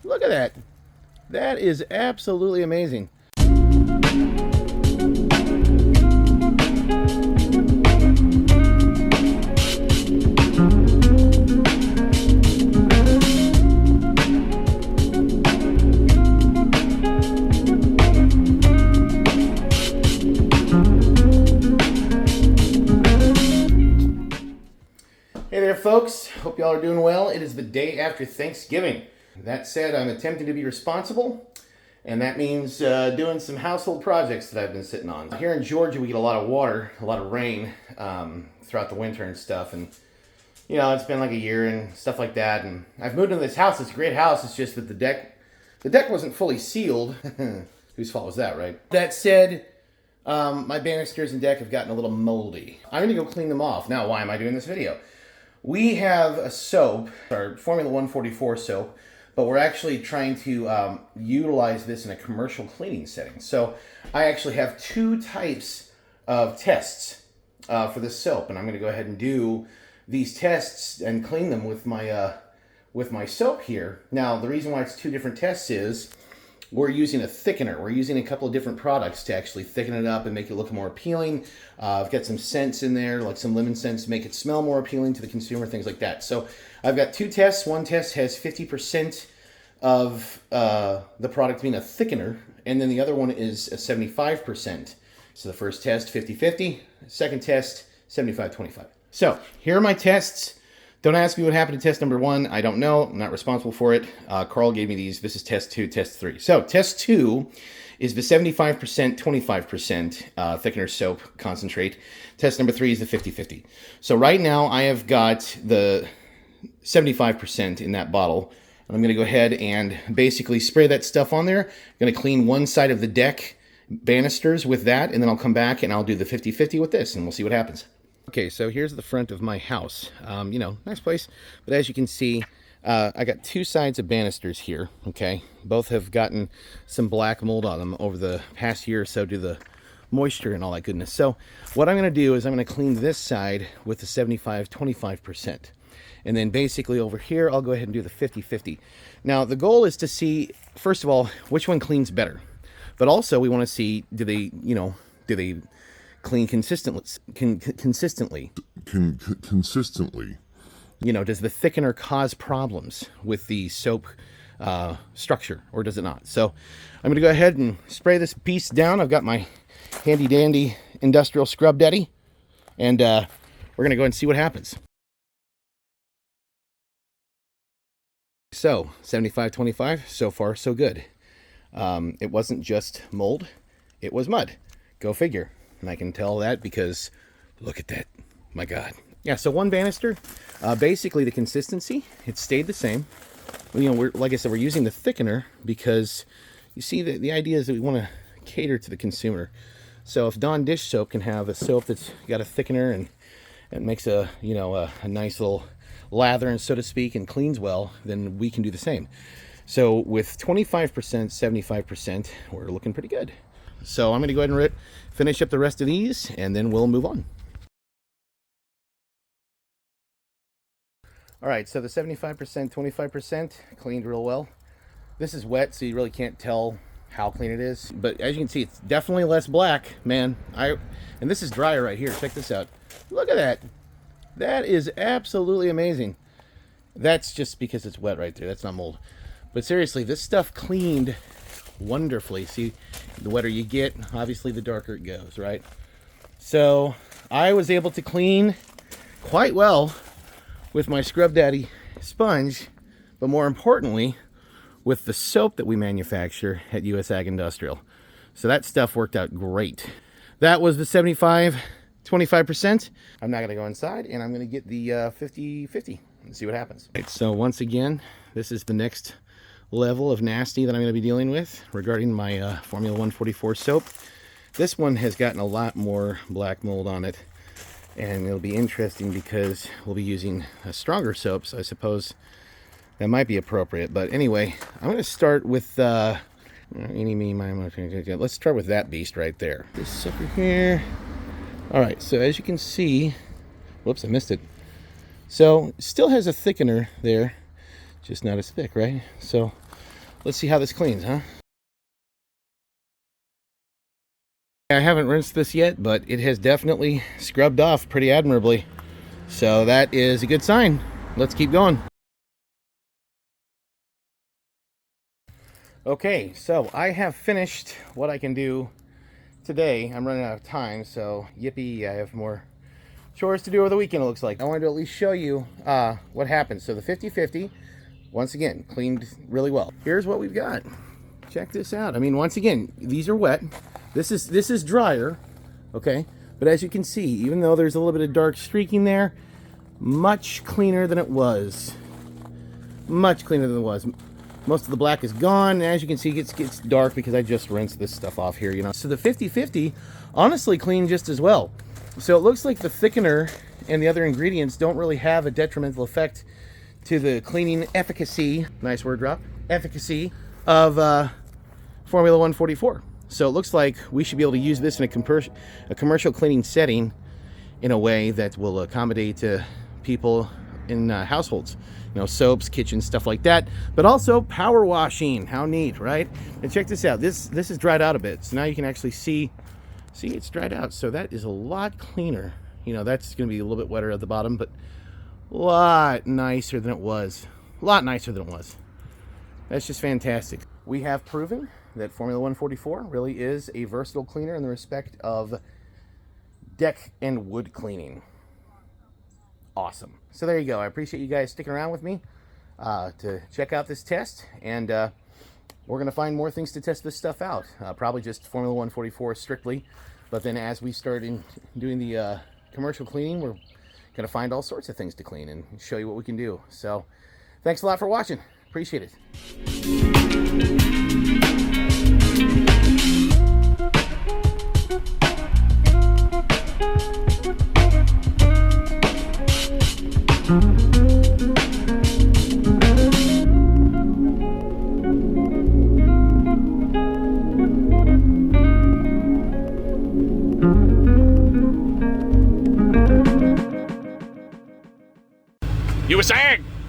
Look at that. That is absolutely amazing. Hey there, folks. Hope y'all are doing well. It is the day after Thanksgiving. That said, I'm attempting to be responsible, and that means doing some household projects that I've been sitting on. Here in Georgia, we get a lot of water, a lot of rain throughout the winter and stuff, and you know, it's been like a year and stuff like that, and I've moved into this house. It's a great house. It's just that the deck wasn't fully sealed. Whose fault was that, right? That said, my banisters and deck have gotten a little moldy. I'm going to go clean them off. Now, why am I doing this video? We have a soap, our Formula 144 soap, but we're actually trying to utilize this in a commercial cleaning setting. So I actually have two types of tests for this soap, and I'm going to go ahead and do these tests and clean them with my soap here. Now, the reason why it's two different tests is we're using a thickener. We're using a couple of different products to actually thicken it up and make it look more appealing. I've got some scents in there, like some lemon scents, to make it smell more appealing to the consumer, things like that. So I've got two tests. One test has 50% of the product being a thickener, and then the other one is a 75%. So the first test, 50-50. Second test, 75-25. So here are my tests. Don't ask me what happened to test number 1. I don't know. I'm not responsible for it. Carl gave me these. This is test 2, test 3. So test 2 is the 75%, 25% thickener soap concentrate. Test number 3 is the 50-50. So right now I have got the 75% in that bottle. And I'm going to go ahead and basically spray that stuff on there. I'm going to clean one side of the deck banisters with that, and then I'll come back and I'll do the 50-50 with this, and we'll see what happens. Okay, so here's the front of my house. You know, nice place. But as you can see, I got two sides of banisters here, okay? Both have gotten some black mold on them over the past year or so due to the moisture and all that goodness. So what I'm going to do is I'm going to clean this side with the 75-25%. And then basically over here, I'll go ahead and do the 50-50. Now, the goal is to see, first of all, which one cleans better. But also, we want to see, do they clean consistently. You know, does the thickener cause problems with the soap structure, or does it not? So I'm going to go ahead and spray this piece down. I've got my handy dandy industrial scrub daddy, and we're going to go and see what happens. So 75-25, so far so good. It wasn't just mold, it was mud. Go figure. And I can tell that because look at that. My God. Yeah, so one banister, basically the consistency, it stayed the same. You know, like I said, we're using the thickener because you see the idea is that we want to cater to the consumer. So if Dawn dish soap can have a soap that's got a thickener and it makes a nice little lather, and so to speak, and cleans well, then we can do the same. So with 25%, 75%, we're looking pretty good. So I'm going to go ahead and finish up the rest of these, and then we'll move on. All right, so the 75%, 25% cleaned real well. This is wet, so you really can't tell how clean it is. But as you can see, it's definitely less black, man. And this is dry right here. Check this out. Look at that. That is absolutely amazing. That's just because it's wet right there. That's not mold. But seriously, this stuff cleaned wonderfully. See, the wetter you get, obviously the darker it goes, right? So I was able to clean quite well with my Scrub Daddy sponge, but more importantly, with the soap that we manufacture at US Ag Industrial. So that stuff worked out great. That was the 75-25%. I'm now going to go inside and I'm going to get the 50-50 and see what happens. Right, so once again, this is the next level of nasty that I'm going to be dealing with regarding my Formula 144 soap. This one has gotten a lot more black mold on it, and it'll be interesting because we'll be using a stronger soap, so I suppose that might be appropriate. But anyway, I'm going to start with let's start with that beast right there. This sucker here. All right, so as you can see, whoops, I missed it. So it still has a thickener there, just not as thick, right? So Let's see how this cleans, huh? I haven't rinsed this yet, but it has definitely scrubbed off pretty admirably. So that is a good sign. Let's keep going. Okay, so I have finished what I can do today. I'm running out of time, so yippee, I have more chores to do over the weekend, it looks like. I wanted to at least show you what happened. So the 50/50, once again, cleaned really well. Here's what we've got. Check this out. I mean, once again, these are wet. This is drier, okay? But as you can see, even though there's a little bit of dark streaking there, much cleaner than it was. Much cleaner than it was. Most of the black is gone. As you can see, it gets dark because I just rinsed this stuff off here, you know. So the 50/50 honestly cleaned just as well. So it looks like the thickener and the other ingredients don't really have a detrimental effect to the cleaning efficacy, nice word drop, efficacy of Formula 144. So it looks like we should be able to use this in a commercial cleaning setting in a way that will accommodate people in households. You know, soaps, kitchens, stuff like that. But also power washing. How neat, right? And check this out. This is dried out a bit. So now you can actually see it's dried out. So that is a lot cleaner. You know, that's going to be a little bit wetter at the bottom, but a lot nicer than it was. A lot nicer than it was. That's just fantastic. We have proven that Formula 144 really is a versatile cleaner in the respect of deck and wood cleaning. Awesome. So there you go. I appreciate you guys sticking around with me to check out this test, and we're going to find more things to test this stuff out. Probably just Formula 144 strictly, but then as we start doing the commercial cleaning, we're going to find all sorts of things to clean and show you what we can do. So thanks a lot for watching. Appreciate it. You were saying?